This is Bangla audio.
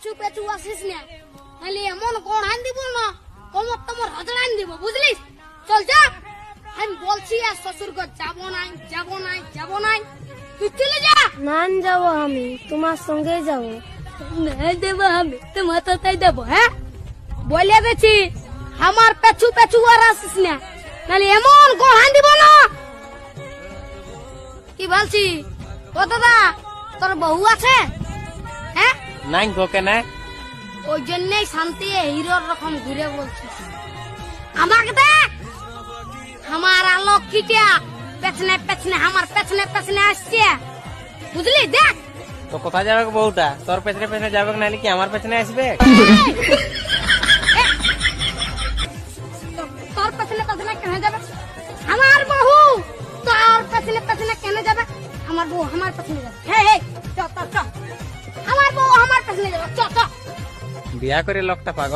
পেছু পেছু আসিস না, নাহলে এমন গড়ান দিব না কোমর তোমার হজড়ান দিব, বুঝলিস? চল যা, আমি বলছি আর শ্বশুর ঘর যাবো নাই, যাবো নাই, যাবো নাই, তুই চলে যা। নান যাবো, আমি তোমার সঙ্গে যাবো। নাই দেবো আমি তোমার তাই দেবো, হ্যাঁ বলে দিচ্ছি, আমার পেছু পেছু আর আসিস না, নাহলে এমন গড়ান দিব না। কি বলছি ও দাদা, তোর বউ আছে? হ্যাঁ, নাই গো কেন? ওই জন্যই শান্তি হিরোর রকম ঘুরে বলছিস। আমাকে দেখ, আমার আলোকিটা পেছনে পেছনে, আমার পেছনে পেছনে আসছে, বুঝলি? দেখ তো কোথায় যাবে গো বউটা? তোর পেছনে পেছনে যাবে নাহলে কি আমার পেছনে আসবে? তোর পেছনে পেছনে কেন যাবে? আমার বউ তোর পেছনে পেছনে কেন যাবে? আমার বউ আমার পেছনে যাবে। হে হে, চ চ চ, আমার বউ আমার পেছনে যাবে, চ চ। বিয়া করে লোকটা পাগল।